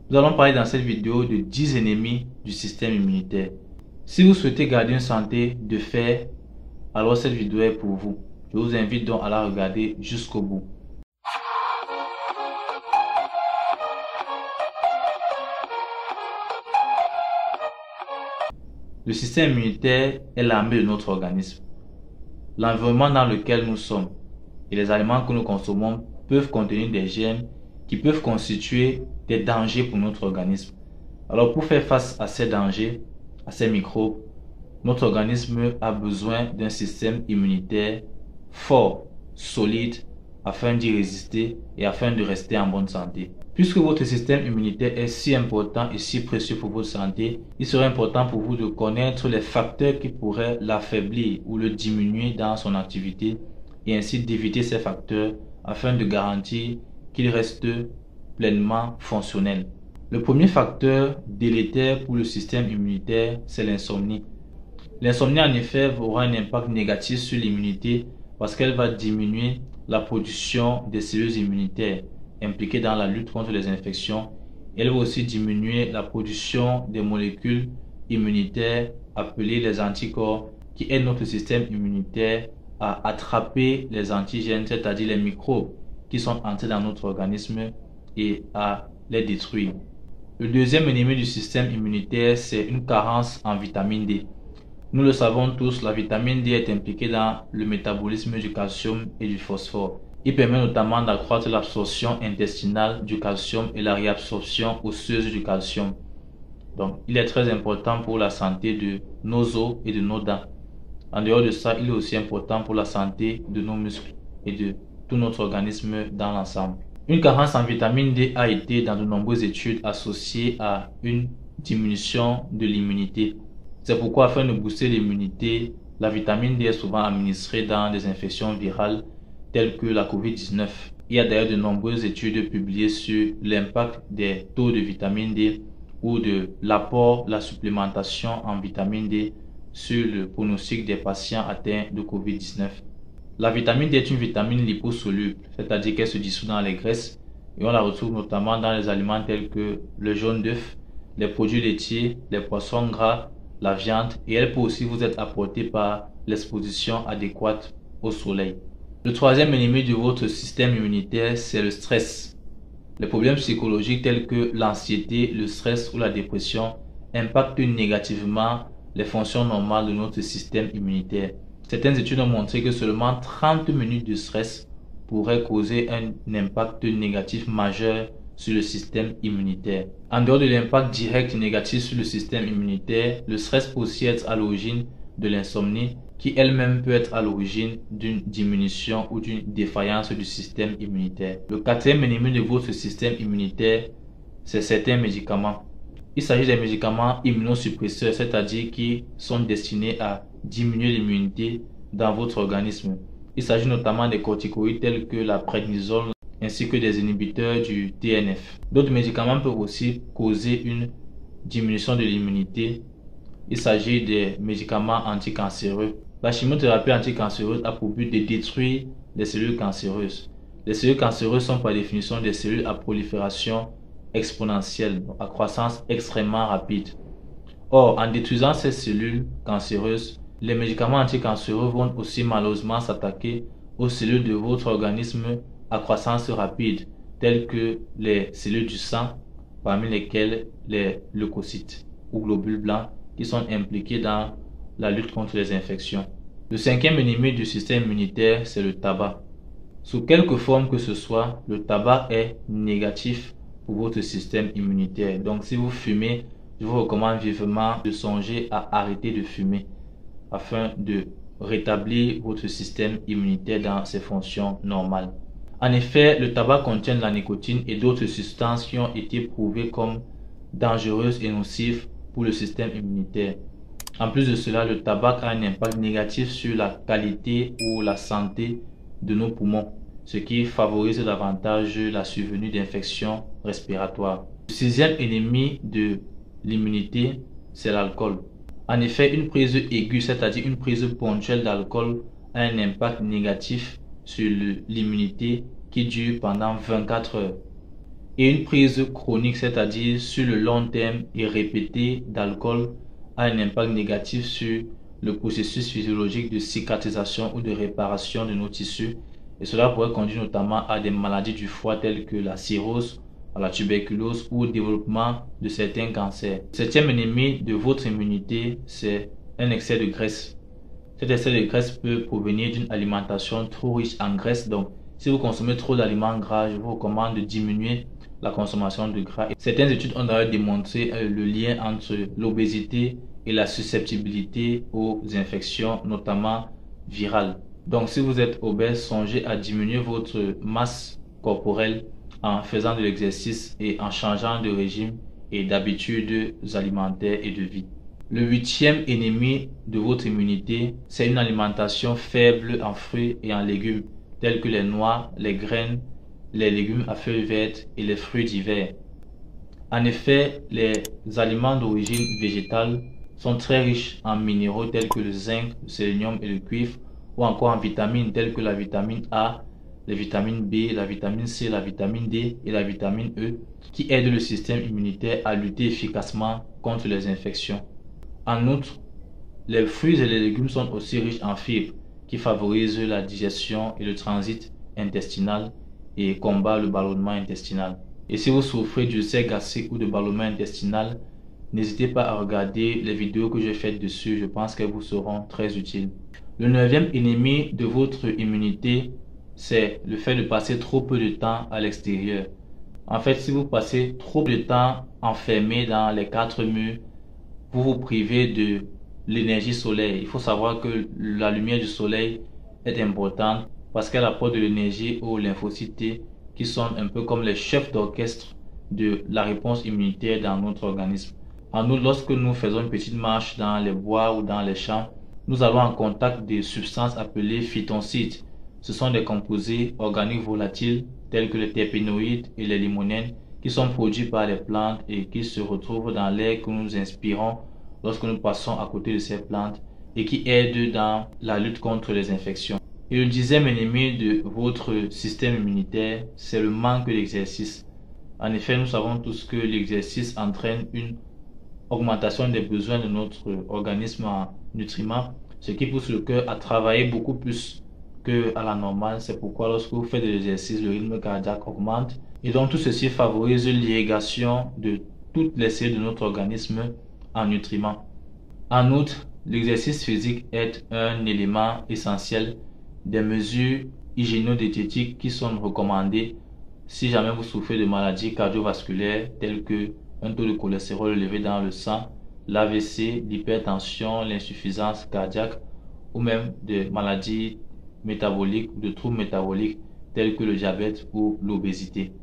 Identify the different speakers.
Speaker 1: Nous allons parler dans cette vidéo de 10 ennemis du système immunitaire. Si vous souhaitez garder une santé de fer, alors cette vidéo est pour vous. Je vous invite donc à la regarder jusqu'au bout. Le système immunitaire est l'armée de notre organisme. L'environnement dans lequel nous sommes et les aliments que nous consommons peuvent contenir des germes qui peuvent constituer des dangers pour notre organisme. Alors pour faire face à ces dangers, à ces microbes, notre organisme a besoin d'un système immunitaire fort, solide, afin d'y résister et afin de rester en bonne santé. Puisque votre système immunitaire est si important et si précieux pour votre santé, il serait important pour vous de connaître les facteurs qui pourraient l'affaiblir ou le diminuer dans son activité et ainsi d'éviter ces facteurs afin de garantir qu'il reste pleinement fonctionnel. Le premier facteur délétère pour le système immunitaire, c'est l'insomnie. L'insomnie en effet aura un impact négatif sur l'immunité parce qu'elle va diminuer la production des cellules immunitaires impliquées dans la lutte contre les infections. Elle va aussi diminuer la production des molécules immunitaires appelées les anticorps qui aident notre système immunitaire à attraper les antigènes, c'est-à-dire les microbes qui sont entrés dans notre organisme et à les détruire. Le deuxième ennemi du système immunitaire, c'est une carence en vitamine D. Nous le savons tous, la vitamine D est impliquée dans le métabolisme du calcium et du phosphore. Il permet notamment d'accroître l'absorption intestinale du calcium et la réabsorption osseuse du calcium. Donc, il est très important pour la santé de nos os et de nos dents. En dehors de ça, il est aussi important pour la santé de nos muscles et de tout notre organisme dans l'ensemble. Une carence en vitamine D a été dans de nombreuses études associée à une diminution de l'immunité. C'est pourquoi afin de booster l'immunité, la vitamine D est souvent administrée dans des infections virales telles que la COVID-19. Il y a d'ailleurs de nombreuses études publiées sur l'impact des taux de vitamine D ou de l'apport, la supplémentation en vitamine D sur le pronostic des patients atteints de COVID-19. La vitamine D est une vitamine liposoluble, c'est-à-dire qu'elle se dissout dans les graisses et on la retrouve notamment dans les aliments tels que le jaune d'œuf, les produits laitiers, les poissons gras, la viande, et elle peut aussi vous être apportée par l'exposition adéquate au soleil. Le troisième ennemi de votre système immunitaire, c'est le stress. Les problèmes psychologiques tels que l'anxiété, le stress ou la dépression impactent négativement les fonctions normales de notre système immunitaire. Certaines études ont montré que seulement 30 minutes de stress pourraient causer un impact négatif majeur sur le système immunitaire. En dehors de l'impact direct négatif sur le système immunitaire, le stress peut aussi être à l'origine de l'insomnie qui elle-même peut être à l'origine d'une diminution ou d'une défaillance du système immunitaire. Le quatrième ennemi de votre système immunitaire, c'est certains médicaments. Il s'agit des médicaments immunosuppresseurs, c'est-à-dire qui sont destinés à diminuer l'immunité dans votre organisme. Il s'agit notamment des corticoïdes tels que la prednisone ainsi que des inhibiteurs du TNF. D'autres médicaments peuvent aussi causer une diminution de l'immunité. Il s'agit des médicaments anticancéreux. La chimiothérapie anticancéreuse a pour but de détruire les cellules cancéreuses. Les cellules cancéreuses sont par définition des cellules à prolifération exponentielle, à croissance extrêmement rapide. Or, en détruisant ces cellules cancéreuses, les médicaments anticancéreux vont aussi malheureusement s'attaquer aux cellules de votre organisme à croissance rapide, telles que les cellules du sang, parmi lesquelles les leucocytes ou globules blancs qui sont impliqués dans la lutte contre les infections. Le cinquième ennemi du système immunitaire, c'est le tabac. Sous quelque forme que ce soit, le tabac est négatif pour votre système immunitaire. Donc si vous fumez, je vous recommande vivement de songer à arrêter de fumer afin de rétablir votre système immunitaire dans ses fonctions normales. En effet, le tabac contient de la nicotine et d'autres substances qui ont été prouvées comme dangereuses et nocives pour le système immunitaire. En plus de cela, le tabac a un impact négatif sur la qualité ou la santé de nos poumons, ce qui favorise davantage la survenue d'infections respiratoires. Le sixième ennemi de l'immunité, c'est l'alcool. En effet, une prise aiguë, c'est-à-dire une prise ponctuelle d'alcool, a un impact négatif sur l'immunité qui dure pendant 24 heures. Et une prise chronique, c'est-à-dire sur le long terme et répétée d'alcool, a un impact négatif sur le processus physiologique de cicatrisation ou de réparation de nos tissus. Et cela pourrait conduire notamment à des maladies du foie telles que la cirrhose, la tuberculose ou au développement de certains cancers. Le septième ennemi de votre immunité, c'est un excès de graisse. Cet excès de graisse peut provenir d'une alimentation trop riche en graisse. Donc, si vous consommez trop d'aliments gras, je vous recommande de diminuer la consommation de gras. Certaines études ont d'ailleurs démontré le lien entre l'obésité et la susceptibilité aux infections, notamment virales. Donc, si vous êtes obèse, songez à diminuer votre masse corporelle en faisant de l'exercice et en changeant de régime et d'habitudes alimentaires et de vie. Le huitième ennemi de votre immunité, c'est une alimentation faible en fruits et en légumes, tels que les noix, les graines, les légumes à feuilles vertes et les fruits d'hiver. En effet, les aliments d'origine végétale sont très riches en minéraux tels que le zinc, le sélénium et le cuivre, ou encore en vitamines telles que la vitamine A, les vitamines B, la vitamine C, la vitamine D et la vitamine E, qui aident le système immunitaire à lutter efficacement contre les infections. En outre, les fruits et les légumes sont aussi riches en fibres, qui favorisent la digestion et le transit intestinal et combattent le ballonnement intestinal. Et si vous souffrez d'ulcère gastrique ou de ballonnement intestinal, n'hésitez pas à regarder les vidéos que j'ai faites dessus, je pense qu'elles vous seront très utiles. Le neuvième ennemi de votre immunité, c'est le fait de passer trop peu de temps à l'extérieur. En fait, si vous passez trop de temps enfermé dans les quatre murs, vous vous privez de l'énergie solaire. Il faut savoir que la lumière du soleil est importante parce qu'elle apporte de l'énergie aux lymphocytes T qui sont un peu comme les chefs d'orchestre de la réponse immunitaire dans notre organisme. En outre, lorsque nous faisons une petite marche dans les bois ou dans les champs, nous allons en contact des substances appelées phytoncides. Ce sont des composés organiques volatiles tels que les terpénoïdes et les limonènes qui sont produits par les plantes et qui se retrouvent dans l'air que nous inspirons lorsque nous passons à côté de ces plantes et qui aident dans la lutte contre les infections. Et le dixième ennemi de votre système immunitaire, c'est le manque d'exercice. En effet, nous savons tous que l'exercice entraîne une augmentation des besoins de notre organisme en nutriments, ce qui pousse le cœur à travailler beaucoup plus qu'à la normale. C'est pourquoi lorsque vous faites de l'exercice, le rythme cardiaque augmente. Et donc tout ceci favorise l'irrigation de toutes les cellules de notre organisme en nutriments. En outre, l'exercice physique est un élément essentiel des mesures hygiéno-diététiques qui sont recommandées si jamais vous souffrez de maladies cardiovasculaires telles que un taux de cholestérol élevé dans le sang, l'AVC, l'hypertension, l'insuffisance cardiaque ou même des maladies métaboliques ou de troubles métaboliques tels que le diabète ou l'obésité.